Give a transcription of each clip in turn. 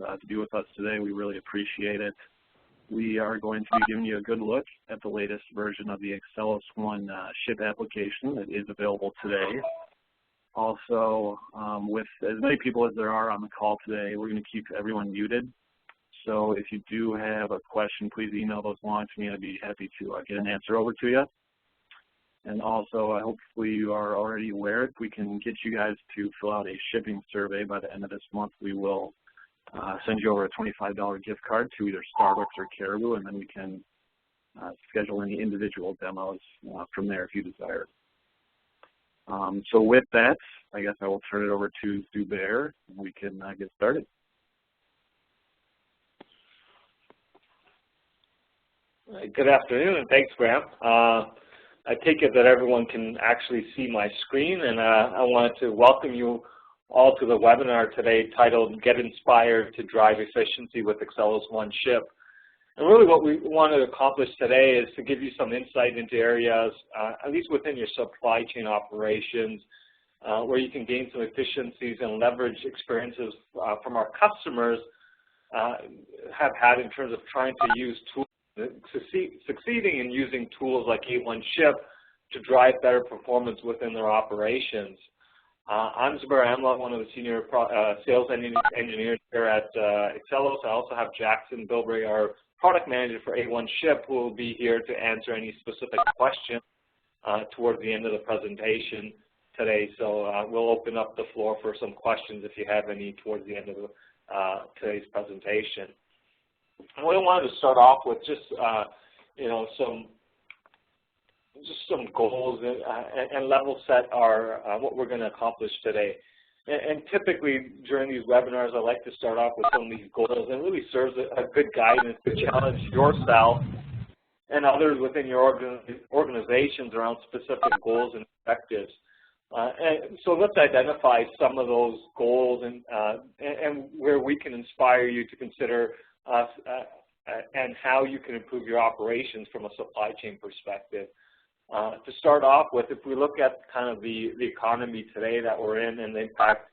to be with us today. We really appreciate it. We are going to be giving you a good look at the latest version of the AccellosOne ship application that is available today. Also, with as many people as there are on the call today, we're going to keep everyone muted. So if you do have a question, please email those along to me. I'd be happy to get an answer over to you. And also, hopefully you are already aware, if we can get you guys to fill out a shipping survey by the end of this month, we will send you over a $25 gift card to either Starbucks or Caribou, and then we can schedule any individual demos from there if you desire. So with that, I guess I will turn it over to Zubair, and we can get started. Good afternoon, and thanks, Graham. I take it that everyone can actually see my screen, and I wanted to welcome you all to the webinar today titled Get Inspired to Drive Efficiency with AccellosOne Ship. And really what we want to accomplish today is to give you some insight into areas, at least within your supply chain operations, where you can gain some efficiencies and leverage experiences from our customers have had in terms of trying to use tools, succeeding in using tools like A1 Ship to drive better performance within their operations. I'm Zubair Amla, one of the senior sales engineers here at Accellos. I also have Jackson Bilbray, our product manager for A1 Ship, who will be here to answer any specific questions towards the end of the presentation today. So we'll open up the floor for some questions if you have any towards the end of today's presentation. And what I wanted to start off with just some goals and level set our what we're going to accomplish today. And typically during these webinars, I like to start off with some of these goals, and it really serves a good guidance to challenge yourself and others within your organizations around specific goals and objectives. And so let's identify some of those goals and where we can inspire you to consider us and how you can improve your operations from a supply chain perspective. To start off with, if we look at kind of the economy today that we're in and the impact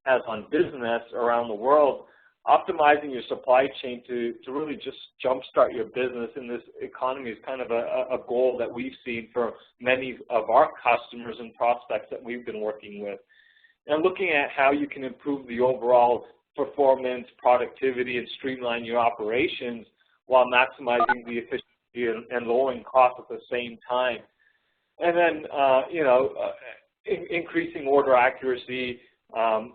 it has on business around the world, optimizing your supply chain to really just jumpstart your business in this economy is kind of a goal that we've seen for many of our customers and prospects that we've been working with. And looking at how you can improve the overall performance, productivity, and streamline your operations while maximizing the efficiency and lowering costs at the same time. And then, increasing order accuracy. And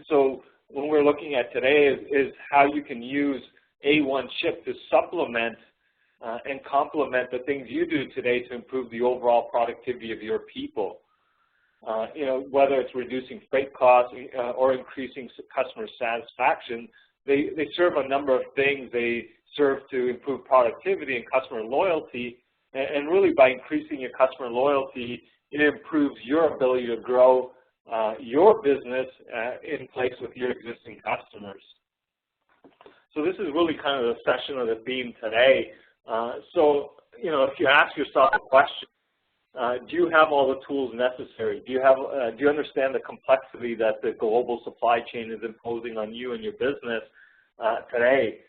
so when we're looking at today is how you can use A1 Ship to supplement and complement the things you do today to improve the overall productivity of your people. Whether it's reducing freight costs or increasing customer satisfaction, they serve a number of things. They serve to improve productivity and customer loyalty, and really by increasing your customer loyalty, it improves your ability to grow your business in place with your existing customers. So this is really kind of the session of the theme today. If you ask yourself a question, do you have all the tools necessary? Do you understand the complexity that the global supply chain is imposing on you and your business today?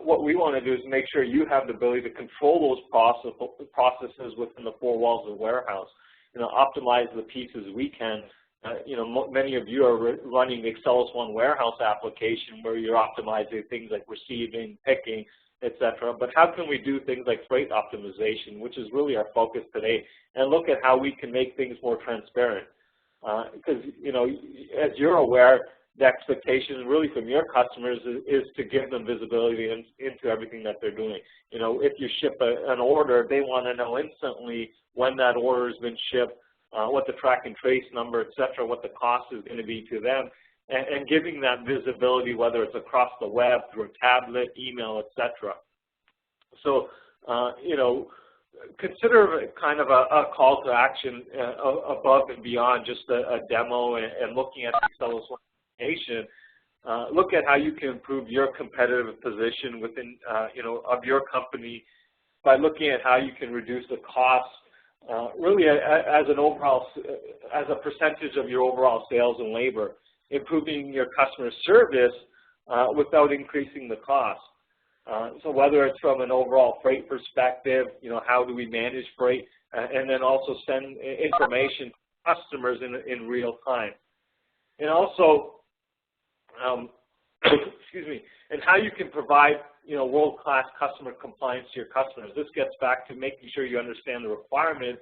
What we want to do is make sure you have the ability to control those processes within the four walls of the warehouse. Optimize the pieces we can. Many of you are running the AccellosOne warehouse application where you're optimizing things like receiving, picking, etc. But how can we do things like freight optimization, which is really our focus today, and look at how we can make things more transparent? Because, as you're aware, the expectation really from your customers is to give them visibility into everything that they're doing. If you ship an order, they want to know instantly when that order has been shipped, what the track and trace number, etc., what the cost is going to be to them, and giving that visibility, whether it's across the web, through a tablet, email, etc. So, consider kind of a call to action above and beyond just a demo and looking at the AccellosOne application. Look at how you can improve your competitive position within, of your company by looking at how you can reduce the costs, really as a percentage of your overall sales and labor, improving your customer service without increasing the cost. So whether it's from an overall freight perspective, how do we manage freight, and then also send information to customers in real time. And also, excuse me, and how you can provide, world-class customer compliance to your customers. This gets back to making sure you understand the requirements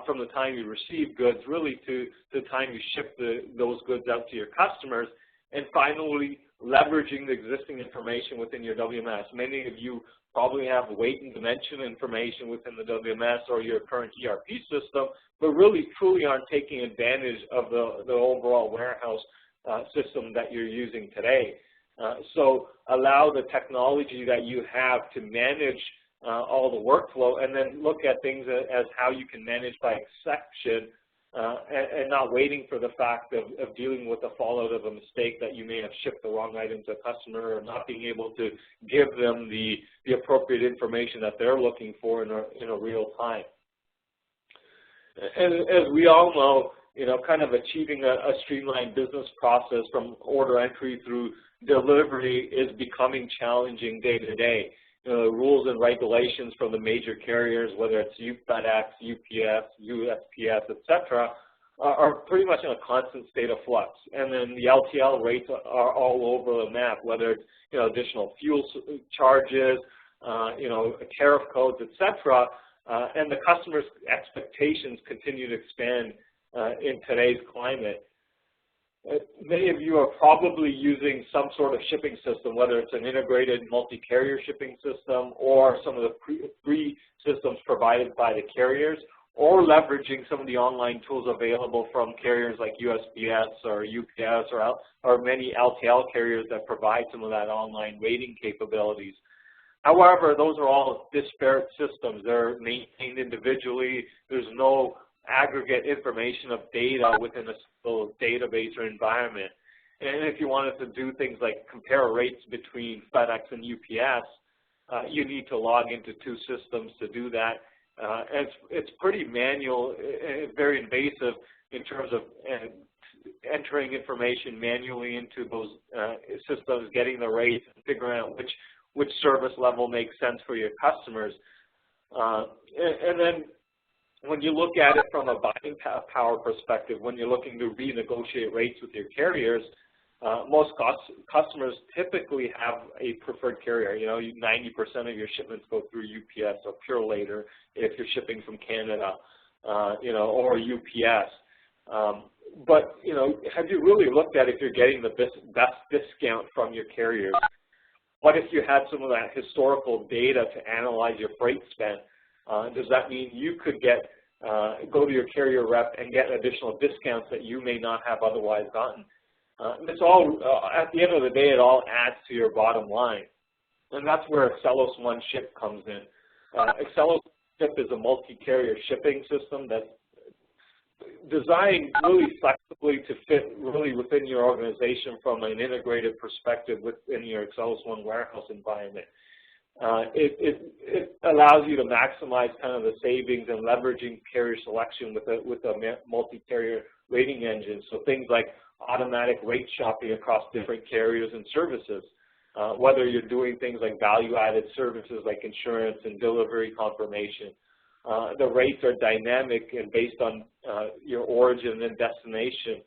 from the time you receive goods, really to the time you ship those goods out to your customers, and finally, leveraging the existing information within your WMS. Many of you probably have weight and dimension information within the WMS or your current ERP system, but really truly aren't taking advantage of the overall warehouse system that you're using today. So allow the technology that you have to manage all the workflow, and then look at things as how you can manage by exception, and not waiting for the fact of dealing with the fallout of a mistake that you may have shipped the wrong item to a customer, or not being able to give them the appropriate information that they're looking for in a real time. And as we all know, kind of achieving a streamlined business process from order entry through delivery is becoming challenging day to day. The rules and regulations from the major carriers, whether it's FedEx, UPS, USPS, etc., are pretty much in a constant state of flux. And then the LTL rates are all over the map, whether it's additional fuel charges, tariff codes, etc. And the customer's expectations continue to expand in today's climate. Many of you are probably using some sort of shipping system, whether it's an integrated multi-carrier shipping system or some of the free systems provided by the carriers, or leveraging some of the online tools available from carriers like USPS or UPS or many LTL carriers that provide some of that online rating capabilities. However, those are all disparate systems. They're maintained individually. There's no aggregate information of data within a single database or environment. And if you wanted to do things like compare rates between FedEx and UPS, you need to log into two systems to do that. And it's pretty manual, very invasive in terms of entering information manually into those systems, getting the rates, and figuring out which service level makes sense for your customers. And then when you look at it from a buying power perspective, when you're looking to renegotiate rates with your carriers, most customers typically have a preferred carrier. 90% of your shipments go through UPS or Purolator if you're shipping from Canada, or UPS. But have you really looked at if you're getting the best discount from your carriers? What if you had some of that historical data to analyze your freight spend? Does that mean you could go to your carrier rep and get additional discounts that you may not have otherwise gotten? It's all, at the end of the day, it all adds to your bottom line. And that's where AccellosOne Ship comes in. AccellosOne Ship is a multi-carrier shipping system that's designed really flexibly to fit really within your organization from an integrated perspective within your AccellosOne warehouse environment. It allows you to maximize kind of the savings and leveraging carrier selection with a multi-carrier rating engine. So things like automatic rate shopping across different carriers and services, whether you're doing things like value-added services like insurance and delivery confirmation. The rates are dynamic and based on your origin and destination,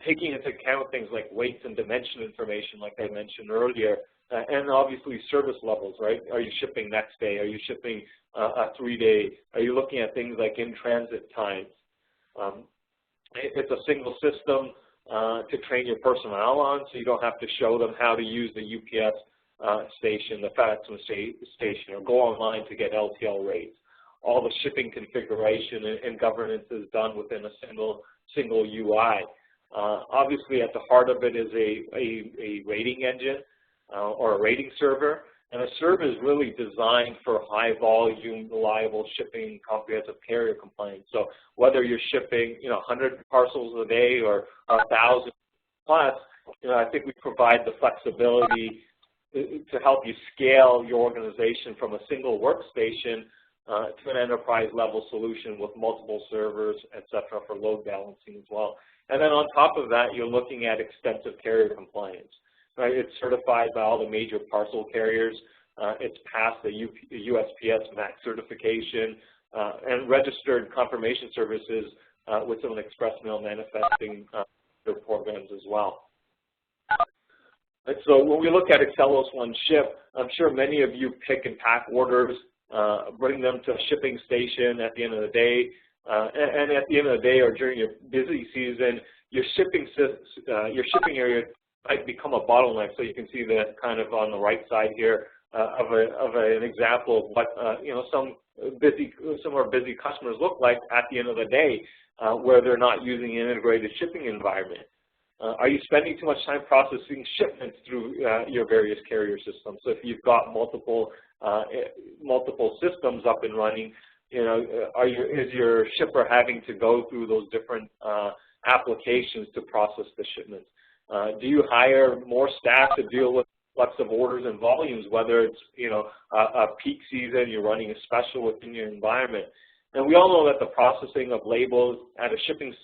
taking into account things like weights and dimension information like I mentioned earlier, and obviously service levels, right? Are you shipping next day? Are you shipping a 3-day? Are you looking at things like in-transit times? It's a single system to train your personnel on, so you don't have to show them how to use the UPS station, the FedEx station, or go online to get LTL rates. All the shipping configuration and governance is done within a single UI. Obviously, at the heart of it is a rating engine or a rating server, and a server is really designed for high volume, reliable shipping, comprehensive carrier compliance. So whether you're shipping 100 parcels a day or 1,000 plus, I think we provide the flexibility to help you scale your organization from a single workstation to an enterprise level solution with multiple servers, et cetera, for load balancing as well. And then on top of that, you're looking at extensive carrier compliance. right? It's certified by all the major parcel carriers. It's passed the USPS MAC certification and registered confirmation services with some express mail manifesting their programs as well. And so when we look at AccellosOne Ship, I'm sure many of you pick and pack orders, bring them to a shipping station at the end of the day, and at the end of the day or during your busy season, your shipping area might become a bottleneck. So you can see that kind of on the right side here of an example of what some of our busy customers look like at the end of the day, where they're not using an integrated shipping environment. Are you spending too much time processing shipments through your various carrier systems? So if you've got multiple systems up and running, is your shipper having to go through those different applications to process the shipments? Do you hire more staff to deal with flux of orders and volumes, whether it's a peak season, you're running a special within your environment? And we all know that the processing of labels at a shipping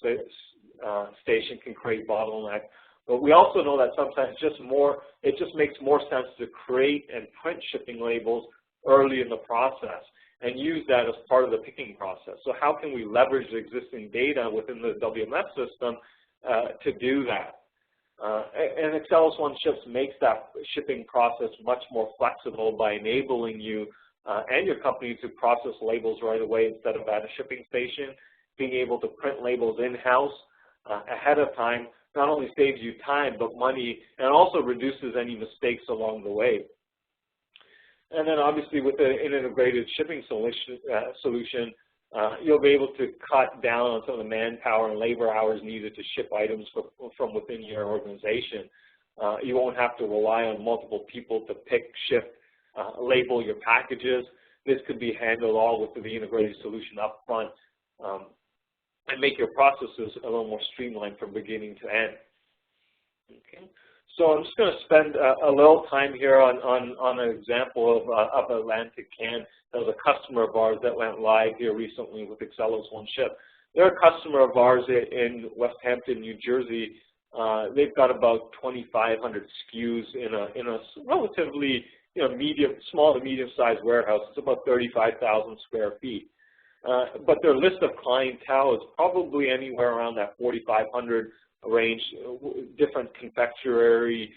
station can create bottleneck, but we also know that sometimes it just makes more sense to create and print shipping labels early in the process and use that as part of the picking process. So how can we leverage the existing data within the WMS system to do that? And AccellosOne Ships makes that shipping process much more flexible by enabling you and your company to process labels right away instead of at a shipping station. Being able to print labels in-house ahead of time not only saves you time but money, and also reduces any mistakes along the way. And then obviously with an integrated shipping solution, you'll be able to cut down on some of the manpower and labor hours needed to ship items from within your organization. You won't have to rely on multiple people to pick, ship, label your packages. This could be handled all with the integrated solution up front and make your processes a little more streamlined from beginning to end. Okay. So I'm just going to spend a little time here on an example of Atlantic Can. That was a customer of ours that went live here recently with AccellosOne Ship. They're a customer of ours in West Hampton, New Jersey. They've got about 2,500 SKUs in a relatively small to medium-sized warehouse. It's about 35,000 square feet. But their list of clientele is probably anywhere around that 4,500 range, different confectionery,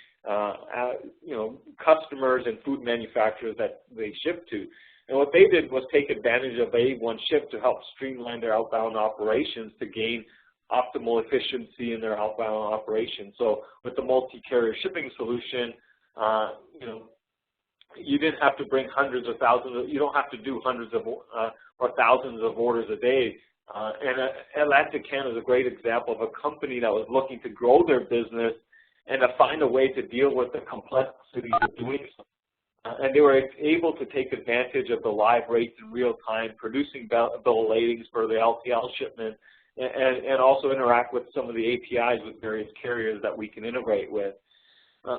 customers and food manufacturers that they ship to. And what they did was take advantage of A1 Ship to help streamline their outbound operations to gain optimal efficiency in their outbound operations. So with the multi-carrier shipping solution, you didn't have to bring hundreds or thousands. You don't have to do hundreds of or thousands of orders a day. And Atlantic Can is a great example of a company that was looking to grow their business and to find a way to deal with the complexity of doing so. And they were able to take advantage of the live rates in real time, producing bill of ladings for the LTL shipment, and also interact with some of the APIs with various carriers that we can integrate with.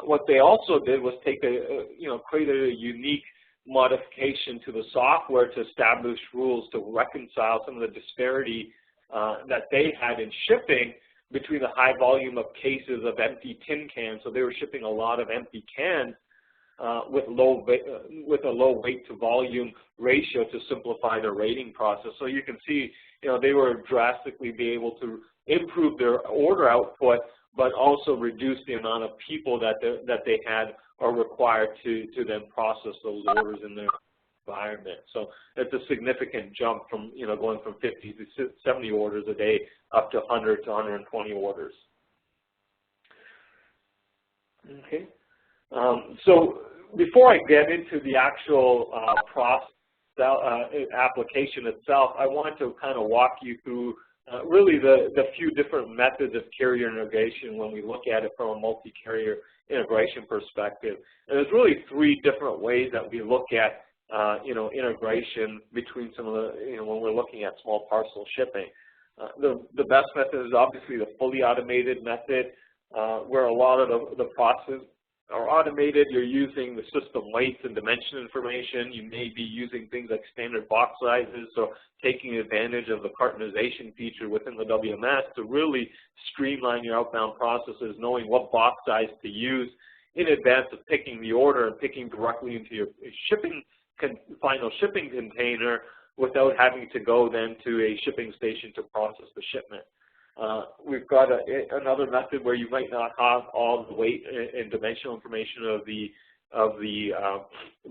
What they also did was created a unique modification to the software to establish rules to reconcile some of the disparity that they had in shipping between the high volume of cases of empty tin cans. So they were shipping a lot of empty cans with a low weight to volume ratio to simplify their rating process. So you can see, they were drastically be able to improve their order output, but also reduce the amount of people that they had or required to then process those orders in their environment. So it's a significant jump from going from 50 to 70 orders a day up to 100 to 120 orders. Okay. So before I get into the actual process application itself, I want to kind of walk you through really the few different methods of carrier integration when we look at it from a multi-carrier integration perspective. And there's really three different ways that we look at integration between some of the when we're looking at small parcel shipping. The best method is obviously the fully automated method, where a lot of the process are automated. You're using the system weights and dimension information. You may be using things like standard box sizes, so taking advantage of the cartonization feature within the WMS to really streamline your outbound processes, knowing what box size to use in advance of picking the order and picking directly into your final shipping container without having to go then to a shipping station to process the shipment. We've got another method where you might not have all the weight and dimensional information of the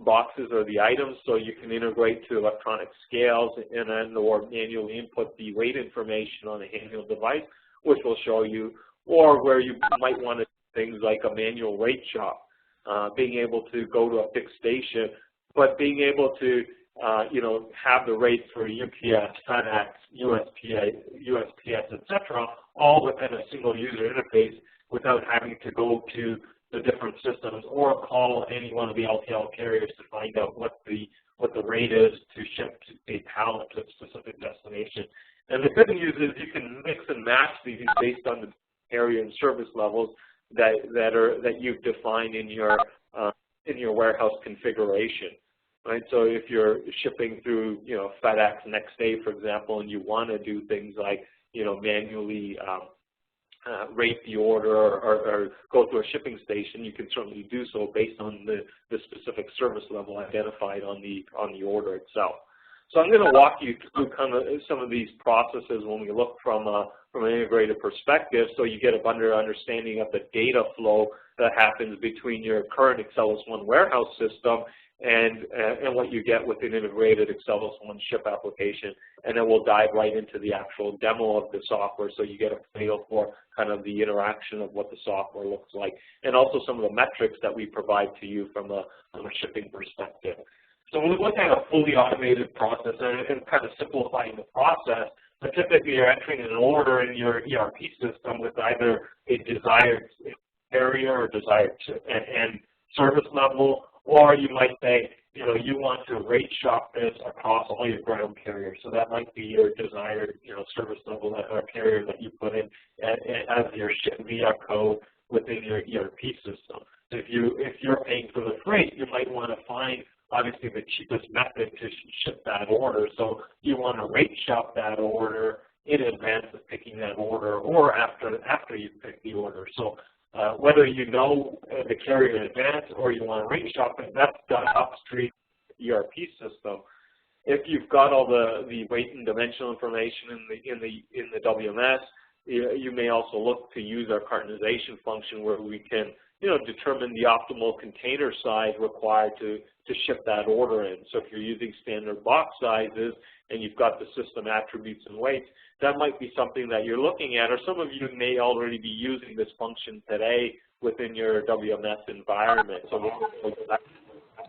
boxes or the items, so you can integrate to electronic scales and then or manually input the weight information on a handheld device, which will show you, or where you might want to do things like a manual rate shop, being able to go to a fixed station, but being able to have the rates for UPS, FedEx, USPS, etc., all within a single user interface without having to go to the different systems or call any one of the LTL carriers to find out what the rate is to ship a pallet to a specific destination. And the good news is you can mix and match these based on the area and service levels that you've defined in your warehouse configuration. Right, so if you're shipping through, FedEx next day, for example, and you want to do things like, manually rate the order or go to a shipping station, you can certainly do so based on the specific service level identified on the order itself. So I'm going to walk you through kind of some of these processes when we look from an integrated perspective, so you get a better understanding of the data flow that happens between your current AccellosOne warehouse system and what you get with an integrated AccellosOne ship application. And then we'll dive right into the actual demo of the software so you get a feel for kind of the interaction of what the software looks like, and also some of the metrics that we provide to you from a shipping perspective. So when we look at a fully automated process and kind of simplifying the process, but typically you're entering an order in your ERP system with either a desired carrier or desired and service level, or you might say, you want to rate shop this across all your ground carriers. So that might be your desired, service level or carrier that you put in as your ship via code within your ERP system. So if you're paying for the freight, you might want to find obviously the cheapest method to ship that order. So you want to rate shop that order in advance of picking that order or after you pick the order. So whether you know the carrier in advance or you want to rate shop it, that's done upstream ERP system. If you've got all the weight and dimensional information in the WMS, you may also look to use our cartonization function where we can determine the optimal container size required to ship that order in. So if you're using standard box sizes and you've got the system attributes and weights, that might be something that you're looking at, or some of you may already be using this function today within your WMS environment. So we'll know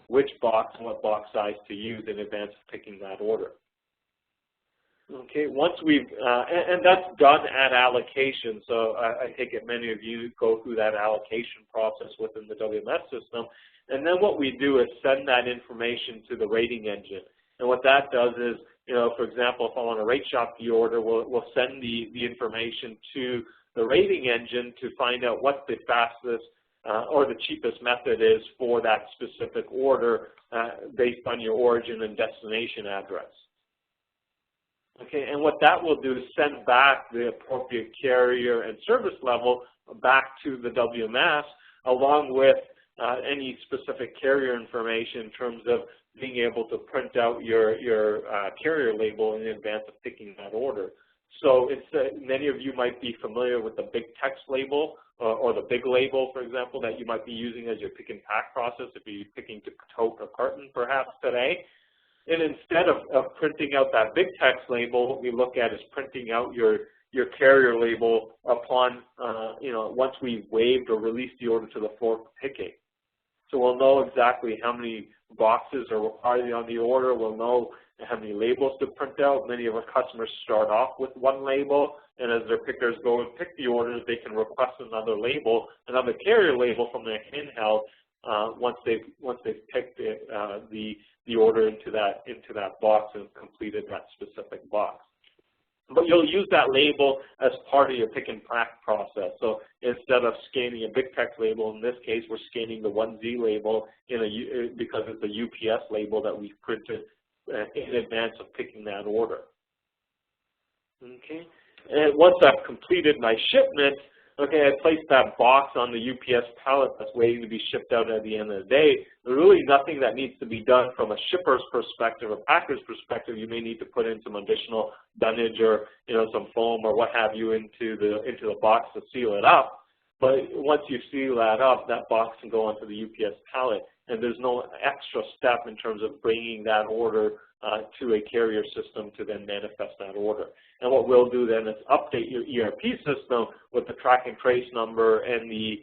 which box and what box size to use in advance of picking that order. Okay, once we've, and that's done at allocation, so I take it many of you go through that allocation process within the WMS system, and then what we do is send that information to the rating engine. And what that does is, for example, if I want to rate shop the order, we'll send the information to the rating engine to find out what the fastest or the cheapest method is for that specific order based on your origin and destination address. Okay, and what that will do is send back the appropriate carrier and service level back to the WMS along with any specific carrier information in terms of being able to print out your carrier label in advance of picking that order. So many of you might be familiar with the big text label or the big label, for example, that you might be using as your pick and pack process if you're picking to tote or carton perhaps today. And instead of printing out that big text label, what we look at is printing out your carrier label upon, once we've waived or released the order to the floor for picking. So we'll know exactly how many boxes are required on the order. We'll know how many labels to print out. Many of our customers start off with one label, and as their pickers go and pick the orders, they can request another label, another carrier label from their handheld once they've picked the order into that box and completed that specific box. But you'll use that label as part of your pick and pack process. So instead of scanning a big text label, in this case, we're scanning the 1Z label because it's a UPS label that we've printed in advance of picking that order. Okay. And once I've completed my shipment, okay, I placed that box on the UPS pallet that's waiting to be shipped out at the end of the day. There's really nothing that needs to be done from a shipper's perspective or packer's perspective. You may need to put in some additional dunnage or some foam or what have you into the box to seal it up. But once you seal that up, that box can go onto the UPS pallet, and there's no extra step in terms of bringing that order to a carrier system to then manifest that order. And what we'll do then is update your ERP system with the track and trace number and the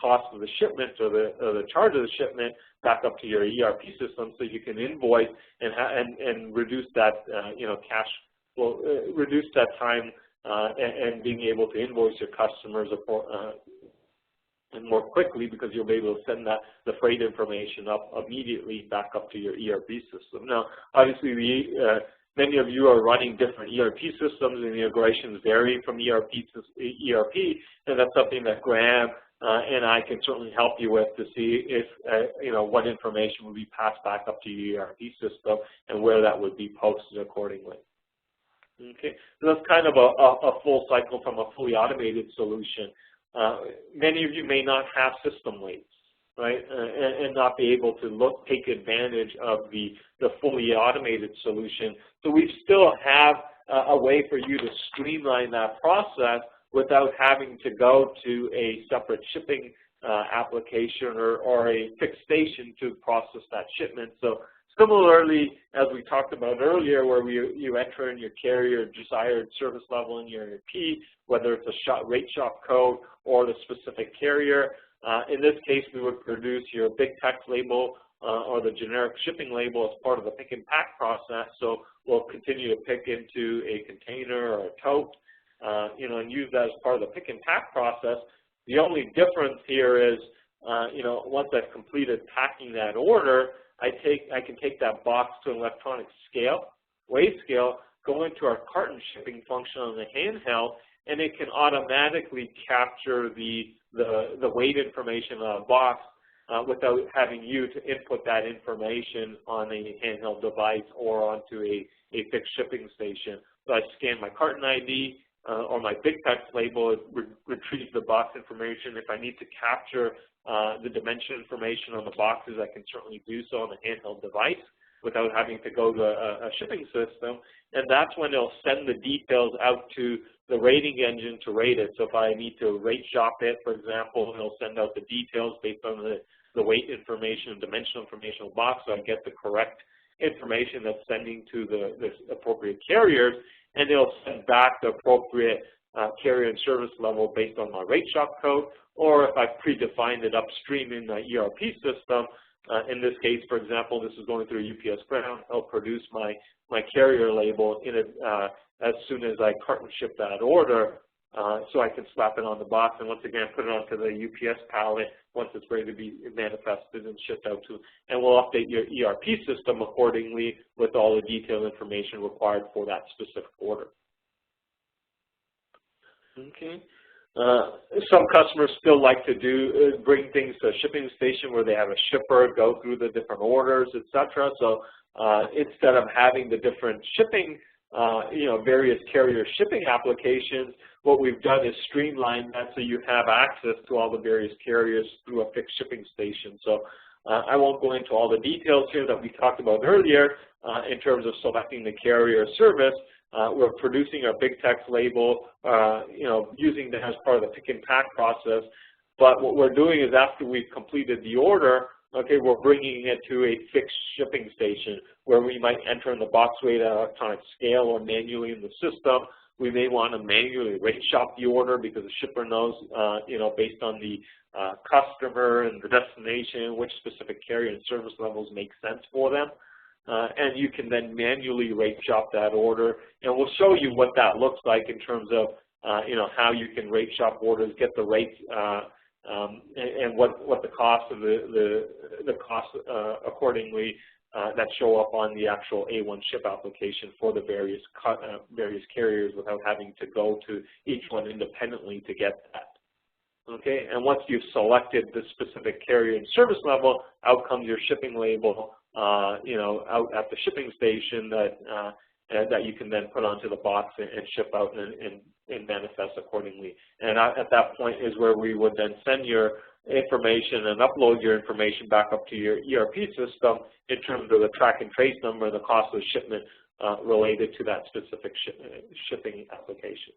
cost of the shipment or the charge of the shipment back up to your ERP system, so you can invoice and reduce that cash flow, reduce that time and being able to invoice your customers and more quickly, because you'll be able to send the freight information up immediately back up to your ERP system. Now, obviously, many of you are running different ERP systems, and the integrations vary from ERP to ERP, and that's something that Graham and I can certainly help you with to see if what information will be passed back up to your ERP system and where that would be posted accordingly. Okay, so that's kind of a full cycle from a fully automated solution. Many of you may not have system weights, right, and not be able to take advantage of the fully automated solution. So we still have a way for you to streamline that process without having to go to a separate shipping application or a fixed station to process that shipment. So similarly, as we talked about earlier, where you enter in your carrier desired service level in your ERP, whether it's a rate shop code or the specific carrier. In this case, we would produce your big text label or the generic shipping label as part of the pick and pack process. So we'll continue to pick into a container or a tote, and use that as part of the pick and pack process. The only difference here is, once I've completed packing that order, I can take that box to an electronic weigh scale, go into our carton shipping function on the handheld, and it can automatically capture the weight information on a box without having you to input that information on a handheld device or onto a fixed shipping station. So I scan my carton ID or my big text label, it retrieves the box information. If I need to capture the dimension information on the boxes, I can certainly do so on a handheld device without having to go to a shipping system. And that's when it'll send the details out to the rating engine to rate it. So if I need to rate shop it, for example, it'll send out the details based on the weight information and dimensional information of the box, so I get the correct information that's sending to the appropriate carriers, and it'll send back the appropriate carrier and service level based on my rate shop code, or if I've predefined it upstream in my ERP system. In this case, for example, this is going through UPS Ground. I'll produce my carrier label in it as soon as I carton ship that order, so I can slap it on the box and once again put it onto the UPS pallet once it's ready to be manifested and shipped out to. And we'll update your ERP system accordingly with all the detailed information required for that specific order. Okay. Some customers still like to bring things to a shipping station where they have a shipper go through the different orders, etc. So instead of having the different shipping, various carrier shipping applications, what we've done is streamline that so you have access to all the various carriers through a fixed shipping station. So I won't go into all the details here that we talked about earlier in terms of selecting the carrier service. We're producing our big text label, using that as part of the pick and pack process. But what we're doing is after we've completed the order, okay, we're bringing it to a fixed shipping station where we might enter in the box weight at an electronic scale or manually in the system. We may want to manually rate shop the order because the shipper knows, based on the customer and the destination, which specific carrier and service levels make sense for them. And you can then manually rate shop that order, and we'll show you what that looks like in terms of how you can rate shop orders, get the rates, and what the cost of the cost accordingly that show up on the actual A1 ship application for the various carriers without having to go to each one independently to get that. Okay, and once you've selected the specific carrier and service level, out comes your shipping label, out at the shipping station and that you can then put onto the box and ship out and manifest accordingly. And at that point is where we would then send your information and upload your information back up to your ERP system in terms of the track and trace number, the cost of shipment related to that specific shipping application.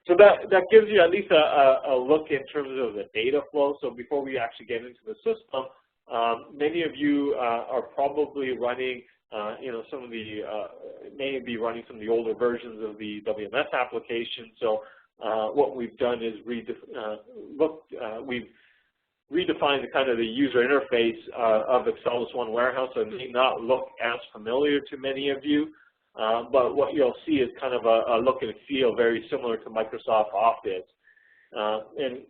So that gives you at least a look in terms of the data flow. So before we actually get into the system, many of you are probably running, some of the may be running some of the older versions of the WMS application. So what we've done is we've redefined the kind of the user interface of AccellosOne Warehouse. So it may not look as familiar to many of you, but what you'll see is kind of a look and feel very similar to Microsoft Office. And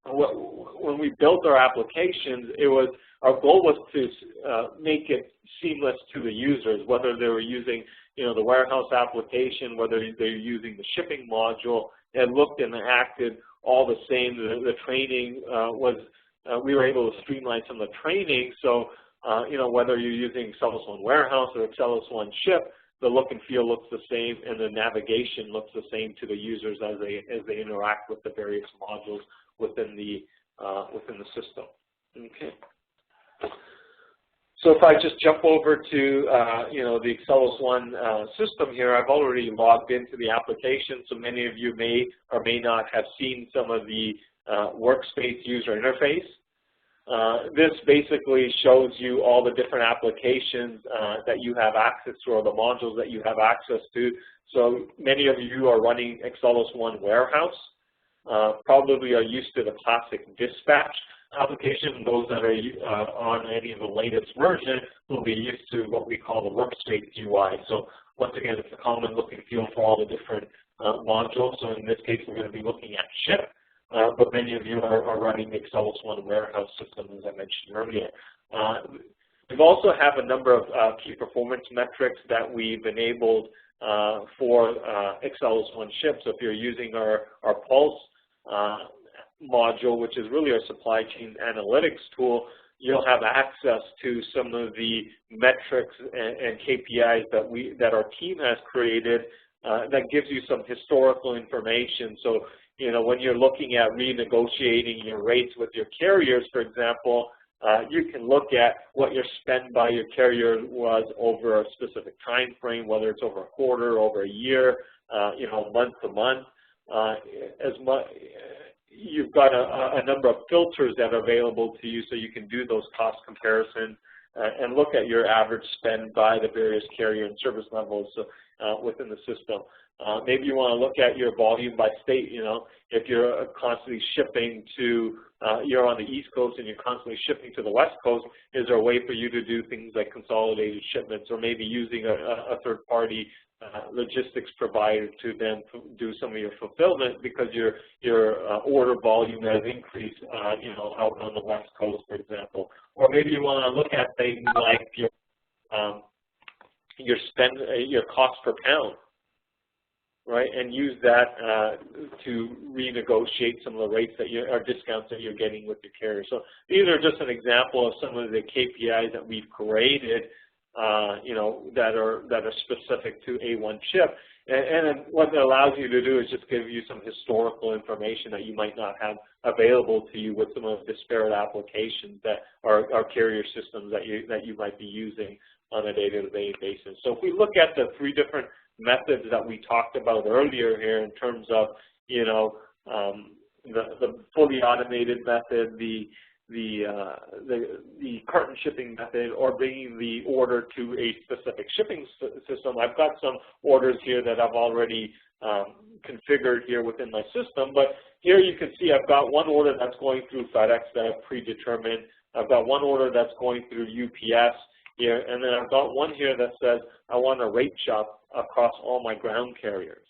when we built our applications, our goal was to make it seamless to the users, whether they were using the warehouse application, whether they're using the shipping module. It looked and acted all the same. The training we were able to streamline some of the training. So whether you're using AccellosOne Warehouse or AccellosOne Ship, the look and feel looks the same, and the navigation looks the same to the users as they interact with the various modules within the system. Okay. So if I just jump over to the AccellosOne system here, I've already logged into the application. So many of you may or may not have seen some of the workspace user interface. This basically shows you all the different applications that you have access to, or the modules that you have access to. So many of you are running AccellosOne Warehouse, probably are used to the classic dispatch application. Those that are on any of the latest version will be used to what we call the workspace UI. So once again, it's a common look and feel for all the different modules. So in this case, we're going to be looking at Ship. But many of you are running the AccellosOne Warehouse system, as I mentioned earlier. We also have a number of key performance metrics that we've enabled for AccellosOne Ship. So if you're using our Pulse module, which is really our supply chain analytics tool, you'll have access to some of the metrics and KPIs that our team has created that gives you some historical information. So when you're looking at renegotiating your rates with your carriers, for example, you can look at what your spend by your carrier was over a specific time frame, whether it's over a quarter, over a year, month to month. You've got a number of filters that are available to you, so you can do those cost comparisons and look at your average spend by the various carrier and service levels within the system. Maybe you want to look at your volume by state. If you're constantly shipping to, you're on the East Coast and you're constantly shipping to the West Coast, is there a way for you to do things like consolidated shipments, or maybe using a third-party logistics provider to then do some of your fulfillment because your order volume has increased, out on the West Coast, for example. Or maybe you want to look at things like your cost per pound, right, and use that to renegotiate some of the rates or discounts that you're getting with your carrier. So these are just an example of some of the KPIs that we've created, that are specific to A1 Ship. And what it allows you to do is just give you some historical information that you might not have available to you with some of the disparate applications that are carrier systems that you might be using on a day-to-day basis. So if we look at the three different methods that we talked about earlier here in terms of, the fully automated method, the carton shipping method, or bringing the order to a specific shipping system. I've got some orders here that I've already configured here within my system, but here you can see I've got one order that's going through FedEx that I've predetermined. I've got one order that's going through UPS here, and then I've got one here that says I want a rate shop across all my ground carriers.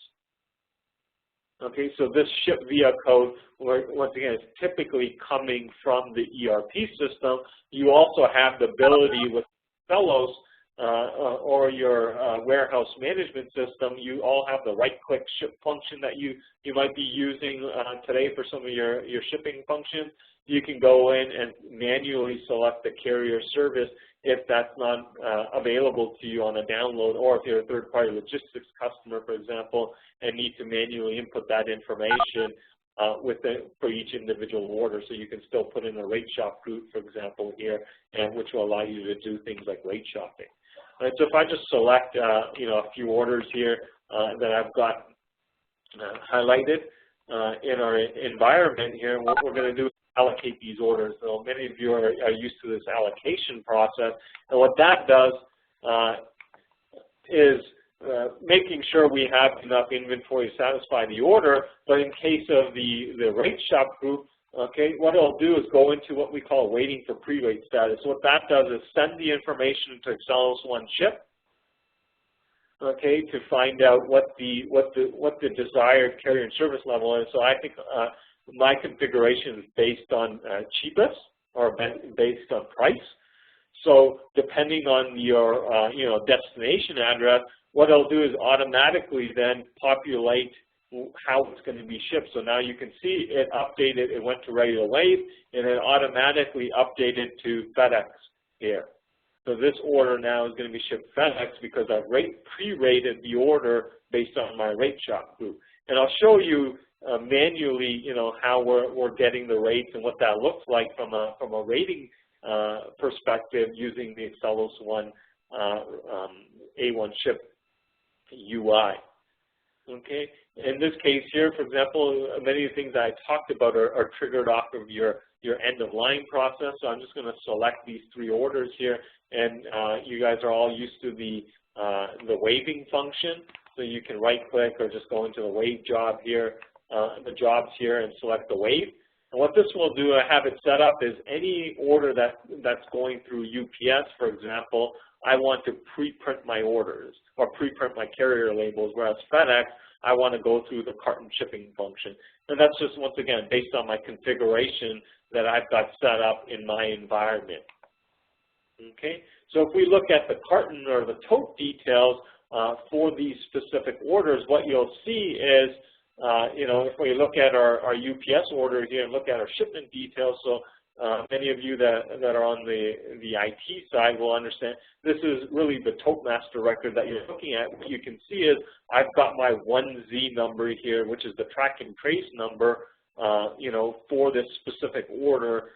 Okay, so this ship via code, once again, is typically coming from the ERP system. You also have the ability with Accellos or your warehouse management system, you all have the right-click ship function that you might be using today for some of your shipping functions. You can go in and manually select the carrier service if that's not available to you on a download, or if you're a third-party logistics customer, for example, and need to manually input that information for each individual order. So you can still put in a rate shop group, for example, here, and which will allow you to do things like rate shopping. Right, so if I just select a few orders here that I've got highlighted in our environment here, what we're going to do is allocate these orders. So many of you are used to this allocation process, and what that does is making sure we have enough inventory to satisfy the order. But in case of the rate shop group, okay, what it'll do is go into what we call waiting for pre-rate status. So what that does is send the information to AccellosOne Ship, okay, to find out what the desired carrier and service level is. So I think my configuration is based on cheapest or based on price. So depending on your destination address, what it'll do is automatically then populate how it's going to be shipped. So now you can see it updated, it went to ready to wave, and it automatically updated to FedEx here. So this order now is going to be shipped FedEx because I've pre-rated the order based on my rate shop group. And I'll show you manually, how we're getting the rates and what that looks like from a rating perspective using the AccellosOne A1 Ship UI. Okay. In this case here, for example, many of the things I talked about are triggered off of your end-of-line process. So I'm just going to select these three orders here, and you guys are all used to the waving function. So you can right-click or just go into the wave job here, the jobs here, and select the wave. And what this will do, I have it set up, is any order that's going through UPS, for example, I want to pre-print my orders or pre-print my carrier labels, whereas FedEx, I want to go through the carton shipping function. And that's just, once again, based on my configuration that I've got set up in my environment. Okay, so if we look at the carton or the tote details for these specific orders, what you'll see is, if we look at our UPS order here and look at our shipment details, so many of you that are on the IT side will understand this is really the tote master record that you're looking at. What you can see is I've got my 1Z number here, which is the track and trace number, for this specific order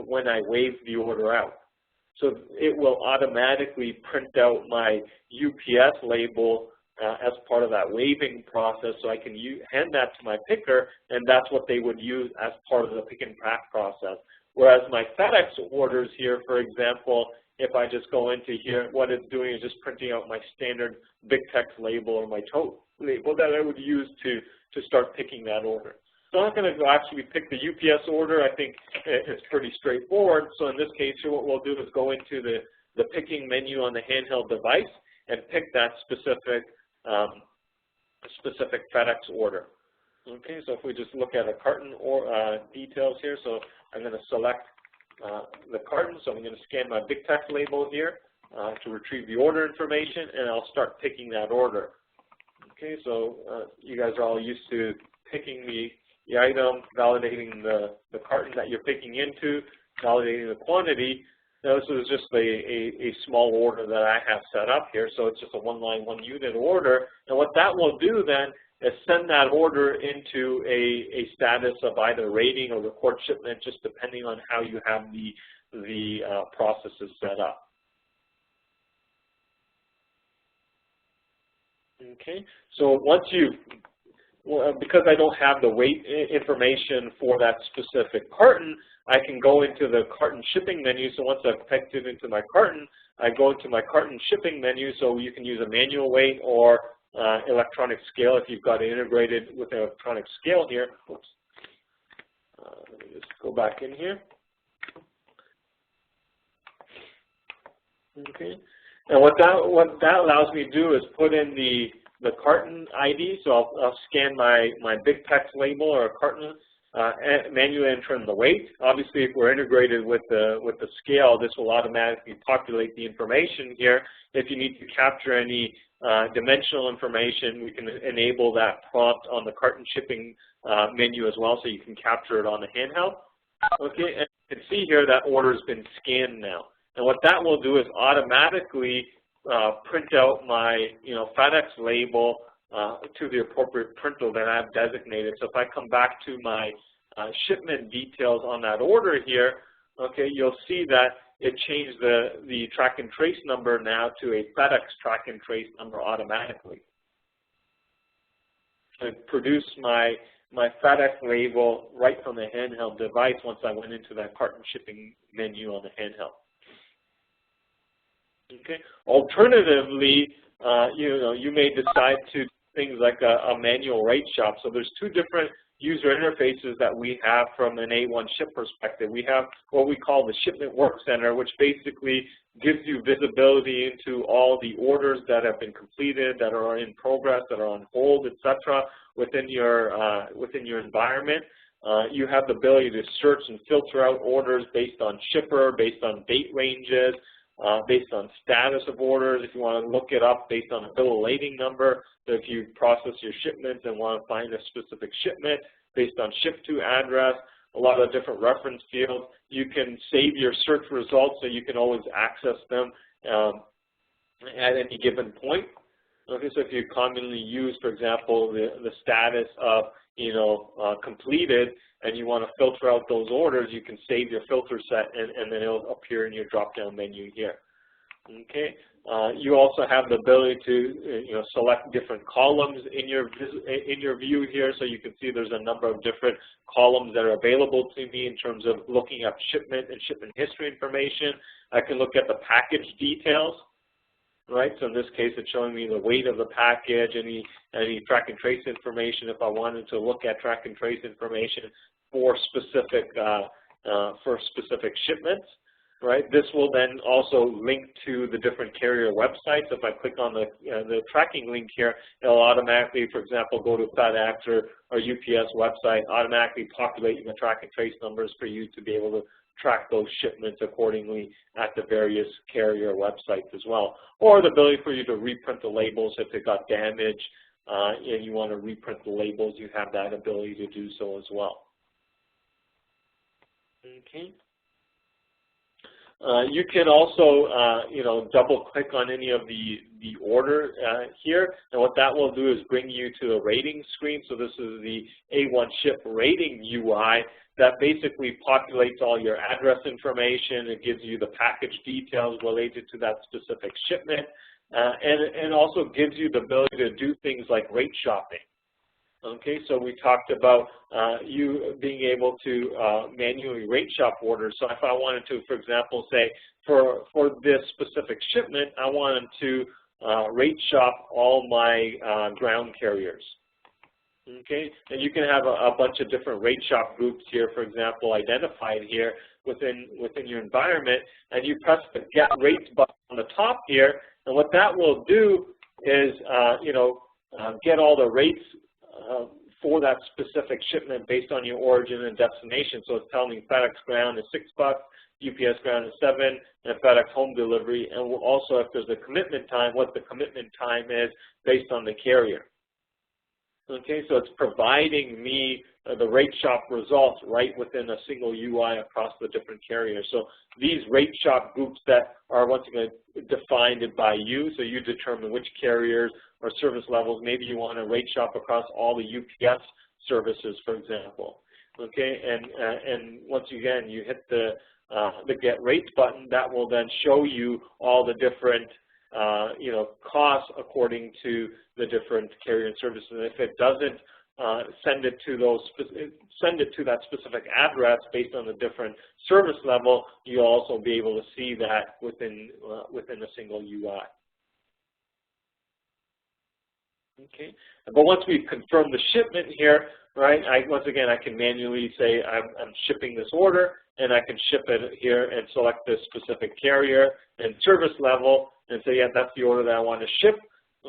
when I wave the order out. So it will automatically print out my UPS label as part of that waving process, so I can hand that to my picker, and that's what they would use as part of the pick and pack process. Whereas my FedEx orders here, for example, if I just go into here, what it's doing is just printing out my standard big text label or my tote label that I would use to start picking that order. So I'm not going to actually pick the UPS order. I think it's pretty straightforward. So in this case here, what we'll do is go into the picking menu on the handheld device and pick that specific FedEx order. Okay, so if we just look at a carton or details here, so I'm going to select the carton, so I'm going to scan my big text label here to retrieve the order information, and I'll start picking that order. Okay, so you guys are all used to picking the item, validating the carton that you're picking into, validating the quantity. Now this is just a small order that I have set up here, so it's just a one-line, one-unit order, and what that will do then is send that order into a status of either rating or record shipment, just depending on how you have the processes set up. Okay, so once because I don't have the weight information for that specific carton, I can go into the carton shipping menu. So once I've picked it into my carton, I go into my carton shipping menu, so you can use a manual weight or electronic scale if you've got it integrated with an electronic scale here. Oops. Let me just go back in here. Okay. And what that allows me to do is put in the carton ID. So I'll scan my big text label or a carton manually enter in the weight. Obviously, if we're integrated with the scale, this will automatically populate the information here. If you need to capture any dimensional information, we can enable that prompt on the carton shipping menu as well, so you can capture it on the handheld. Okay, and you can see here that order has been scanned now. And what that will do is automatically print out my FedEx label to the appropriate printer that I've designated. So if I come back to my shipment details on that order here, okay, you'll see that it changed the track and trace number now to a FedEx track and trace number automatically. It produced my FedEx label right from the handheld device once I went into that carton shipping menu on the handheld. Okay. Alternatively, you may decide to do things like a manual rate shop. So there's two different user interfaces that we have from an A1 ship perspective. We have what we call the Shipment Work Center, which basically gives you visibility into all the orders that have been completed, that are in progress, that are on hold, etc. within your environment. You have the ability to search and filter out orders based on shipper, based on date ranges, based on status of orders. If you want to look it up based on a bill of lading number, so if you process your shipments and want to find a specific shipment based on ship to address, a lot of different reference fields. You can save your search results so you can always access them at any given point. Okay, so if you commonly use, for example, the status of completed, and you want to filter out those orders, you can save your filter set, and then it'll appear in your drop-down menu here. Okay. You also have the ability to select different columns in your view here, so you can see there's a number of different columns that are available to me in terms of looking up shipment and shipment history information. I can look at the package details. Right, so in this case, it's showing me the weight of the package, any track and trace information. If I wanted to look at track and trace information for specific shipments, right? This will then also link to the different carrier websites. If I click on the tracking link here, it'll automatically, for example, go to FedEx or UPS website, automatically populate the track and trace numbers for you to be able to track those shipments accordingly at the various carrier websites as well. Or the ability for you to reprint the labels if it got damaged and you want to reprint the labels, you have that ability to do so as well. Okay. You can also, double click on any of the order here, and what that will do is bring you to the rating screen. So this is the A1 Ship rating UI that basically populates all your address information. It gives you the package details related to that specific shipment, and also gives you the ability to do things like rate shopping. Okay, so we talked about you being able to manually rate shop orders. So if I wanted to, for example, say for this specific shipment, I wanted to rate shop all my ground carriers. Okay, and you can have a bunch of different rate shop groups here, for example, identified here within your environment, and you press the Get Rates button on the top here, and what that will do is get all the rates for that specific shipment based on your origin and destination. So it's telling me FedEx ground is $6, UPS ground is $7, and FedEx home delivery. And we'll also, if there's a commitment time, what the commitment time is based on the carrier. Okay, so it's providing me the rate shop results right within a single UI across the different carriers. So these rate shop groups that are once again defined by you, so you determine which carriers or service levels. Maybe you want to rate shop across all the UPS services, for example. Okay, and once again, you hit the Get Rates button. That will then show you all the different costs according to the different carrier and services. And if it doesn't send it to that specific address based on the different service level, you'll also be able to see that within a single UI. Okay, but once we've confirmed the shipment here, right? Once again, I can manually say I'm shipping this order, and I can ship it here and select this specific carrier and service level, and say, yeah, that's the order that I want to ship.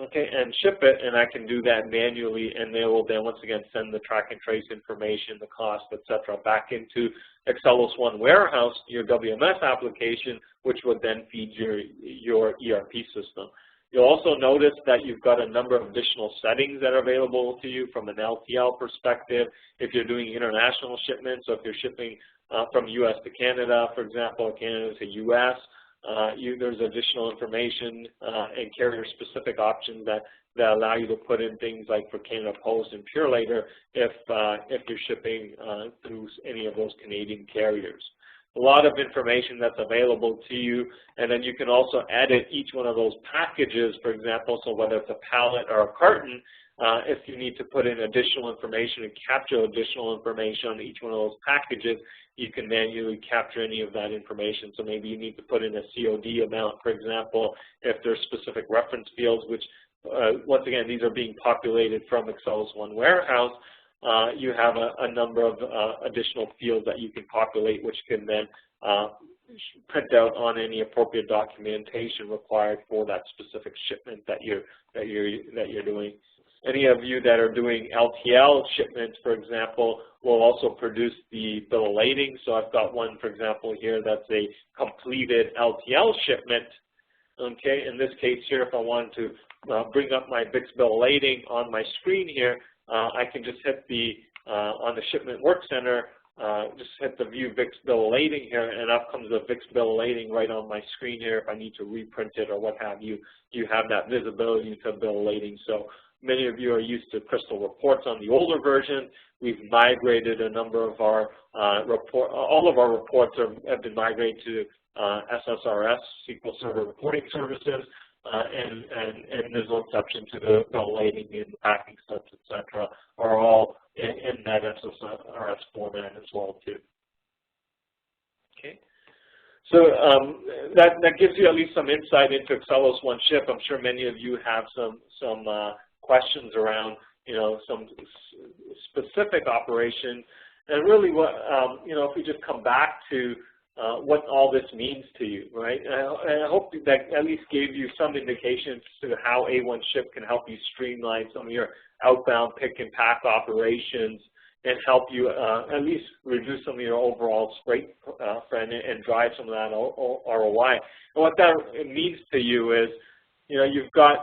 okay, and ship it, and I can do that manually, and they will then once again send the track and trace information, the cost, etc., back into AccellosOne Warehouse, your WMS application, which would then feed your ERP system. You'll also notice that you've got a number of additional settings that are available to you from an LTL perspective. If you're doing international shipments, so if you're shipping from U.S. to Canada, for example, or Canada to U.S., there's additional information and carrier-specific options that allow you to put in things like for Canada Post and Purelator if you're shipping through any of those Canadian carriers. A lot of information that's available to you, and then you can also edit each one of those packages, for example, so whether it's a pallet or a carton, if you need to put in additional information and capture additional information on each one of those packages, you can manually capture any of that information. So maybe you need to put in a COD amount, for example, if there's specific reference fields, which once again, these are being populated from AccellosOne Warehouse. You have a number of additional fields that you can populate, which can then print out on any appropriate documentation required for that specific shipment that you're doing. Any of you that are doing LTL shipments, for example, will also produce the bill of lading. So I've got one, for example, here that's a completed LTL shipment. Okay, in this case here, if I wanted to bring up my VIX bill of lading on my screen here, I can just hit the, on the Shipment Work Center, just hit the View VIX bill of lading here, and up comes the VIX bill of lading right on my screen here. If I need to reprint it or what have you, you have that visibility to bill of lading. So many of you are used to Crystal reports on the older version. We've migrated a number of our all of our reports have been migrated to SSRS, SQL Server Reporting Services, and there's no exception to the bill lading and packing steps, etc., are all in that SSRS format as well too. Okay, so that gives you at least some insight into AccellosOne Ship. I'm sure many of you have some questions around some specific operation, and really what if we just come back to what all this means to you, right? And I hope that at least gave you some indication to how A1 Ship can help you streamline some of your outbound pick and pack operations and help you at least reduce some of your overall freight and drive some of that ROI. And what that means to you is, you've got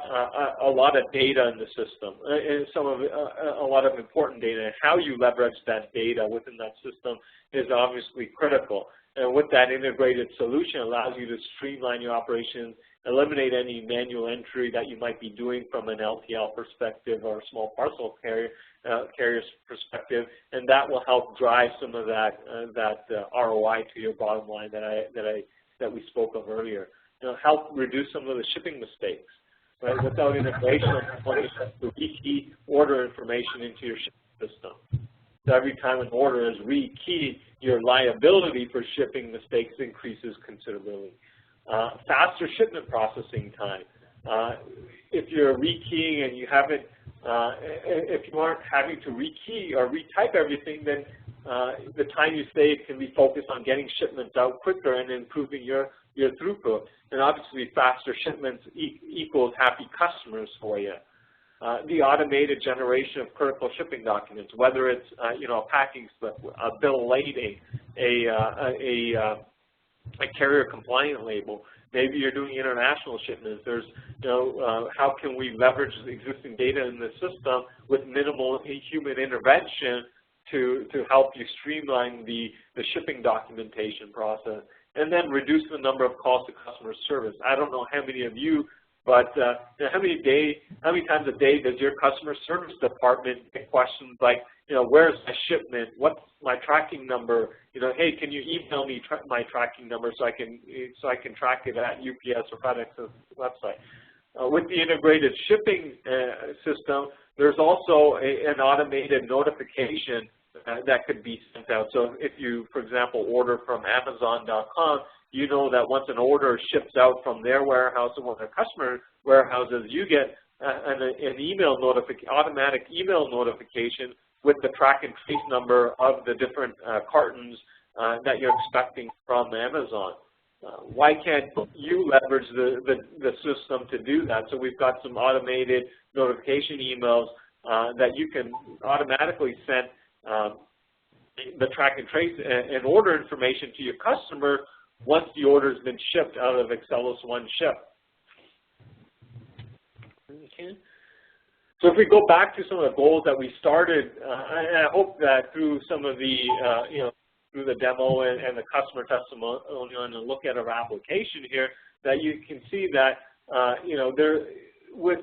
a lot of data in the system, and a lot of important data. And how you leverage that data within that system is obviously critical. And with that integrated solution, it allows you to streamline your operations, eliminate any manual entry that you might be doing from an LTL perspective or a small parcel carrier's perspective, and that will help drive some of that ROI to your bottom line that we spoke of earlier. Help reduce some of the shipping mistakes. Right? Without integration, you have to rekey order information into your shipping system. So every time an order is rekeyed, your liability for shipping mistakes increases considerably. Faster shipment processing time. If you're rekeying and you haven't, if you aren't having to rekey or retype everything, then the time you save can be focused on getting shipments out quicker and improving your throughput. And obviously, faster shipments equals happy customers for you. The automated generation of critical shipping documents, whether it's a packing slip, a bill of lading, a carrier compliant label. Maybe you're doing international shipments. There's, how can we leverage the existing data in the system with minimal human intervention to help you streamline the shipping documentation process, and then reduce the number of calls to customer service. I don't know how many of you, but how many times a day does your customer service department get questions like, where's my shipment? What's my tracking number? Hey, can you email me my tracking number so I can track it at UPS or FedEx's website? With the integrated shipping system, there's also an automated notification that could be sent out. So if you, for example, order from Amazon.com, you know that once an order ships out from their warehouse or one of their customer warehouses, you get an automatic email notification with the track and trace number of the different cartons that you're expecting from Amazon. why can't you leverage the system to do that? So we've got some automated notification emails that you can automatically send the track and trace and order information to your customer once the order has been shipped out of AccellosOne Ship. Okay. So if we go back to some of the goals that we started, and I hope that through some of the, through the demo and the customer testimonial and a look at our application here, that you can see that, there with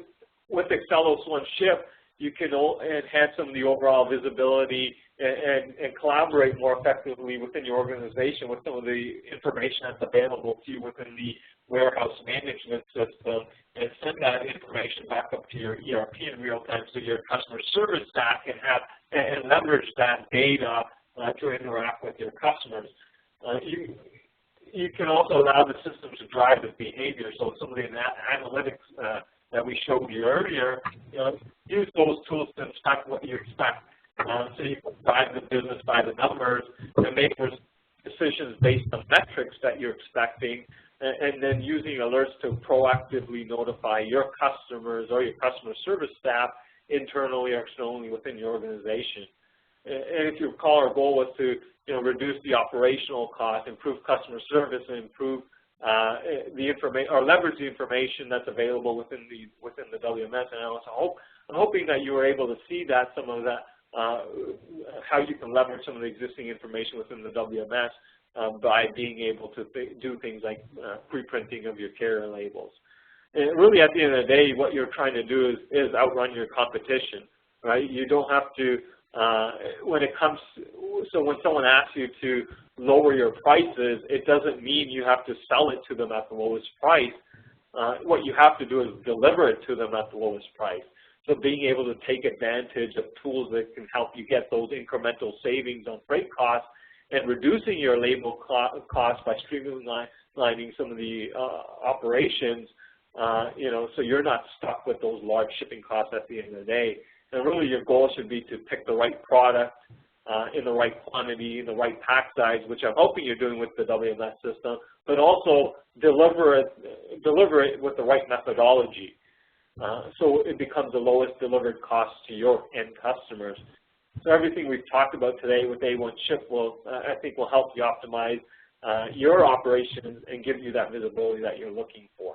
AccellosOne Ship, you can enhance some of the overall visibility and collaborate more effectively within your organization with some of the information that's available to you within the warehouse management system, and send that information back up to your ERP in real time so your customer service staff can have and leverage that data to interact with your customers. You can also allow the system to drive the behavior. So some of the analytics that we showed you earlier, use those tools to inspect what you expect. So you can drive the business by the numbers and make decisions based on metrics that you're expecting, and then using alerts to proactively notify your customers or your customer service staff internally or externally within your organization. And if you recall, our goal was to reduce the operational cost, improve customer service, and improve the information or leverage the information that's available within the WMS. And I'm hoping that you were able to see that some of that how you can leverage some of the existing information within the WMS by being able to do things like pre-printing of your carrier labels. And really, at the end of the day, what you're trying to do is outrun your competition, right? You don't have to. When someone asks you to lower your prices, it doesn't mean you have to sell it to them at the lowest price. What you have to do is deliver it to them at the lowest price. So being able to take advantage of tools that can help you get those incremental savings on freight costs and reducing your label costs by streamlining some of the operations, so you're not stuck with those large shipping costs at the end of the day. And really your goal should be to pick the right product in the right quantity, in the right pack size, which I'm hoping you're doing with the WMS system, but also deliver it with the right methodology. So it becomes the lowest delivered cost to your end customers. So everything we've talked about today with A1 Ship I think will help you optimize your operations and give you that visibility that you're looking for.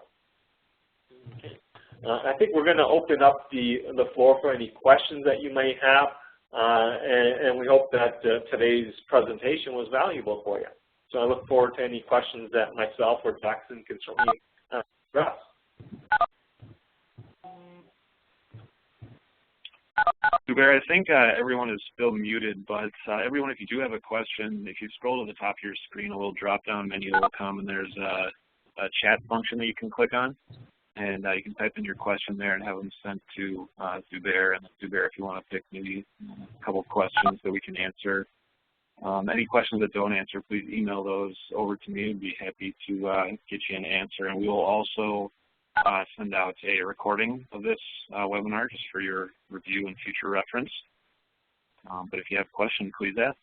Okay. I think we're going to open up the floor for any questions that you may have, and we hope that today's presentation was valuable for you. So I look forward to any questions that myself or Jackson can certainly address. Zubair, I think everyone is still muted, but everyone, if you do have a question, if you scroll to the top of your screen, a little drop-down menu will come, and there's a chat function that you can click on, and you can type in your question there and have them sent to Zubair. And Zubair, if you want to pick maybe a couple of questions that we can answer. Any questions that don't answer, please email those over to me. I'd be happy to get you an answer, and we will also send out a recording of this webinar just for your review and future reference. But if you have a question, please ask.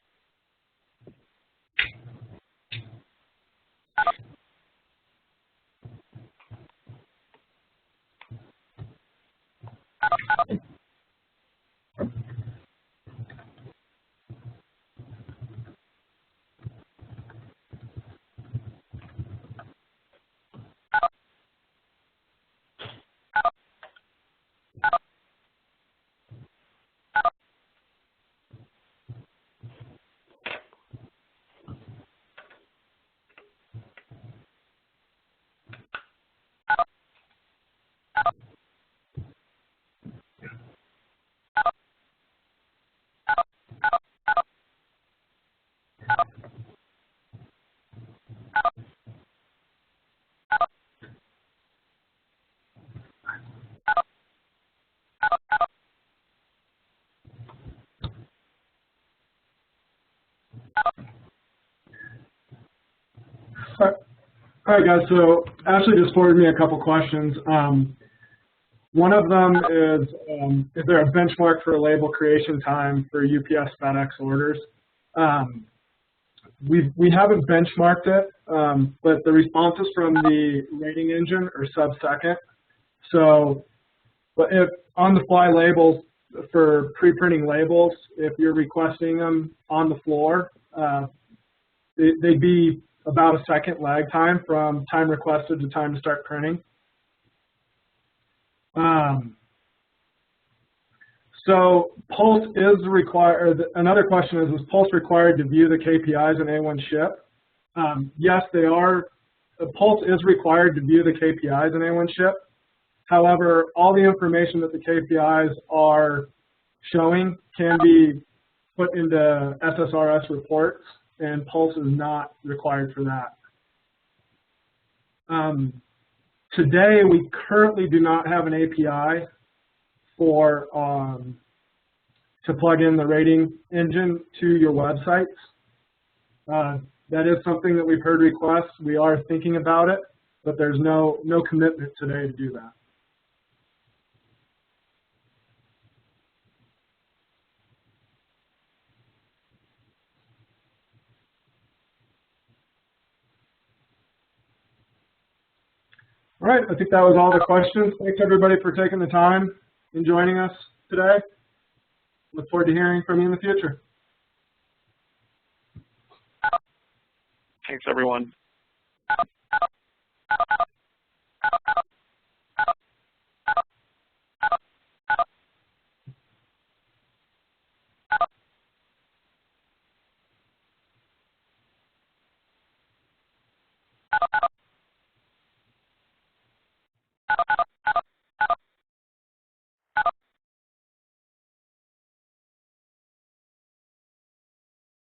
All right, guys, so Ashley just forwarded me a couple questions. One of them is there a benchmark for label creation time for UPS FedEx orders? we haven't benchmarked it, but the responses from the rating engine are sub-second. So, but if on-the-fly labels for pre-printing labels, if you're requesting them on the floor, they'd be about a second lag time from time requested to time to start printing. So Pulse is required. Another question is Pulse required to view the KPIs in A1 Ship? Yes, they are. Pulse is required to view the KPIs in A1 Ship. However, all the information that the KPIs are showing can be put into SSRS reports, and Pulse is not required for that. Today, we currently do not have an API for to plug in the rating engine to your websites. That is something that we've heard requests. We are thinking about it, but there's no commitment today to do that. All right, I think that was all the questions. Thanks everybody for taking the time and joining us today. Look forward to hearing from you in the future. Thanks, everyone.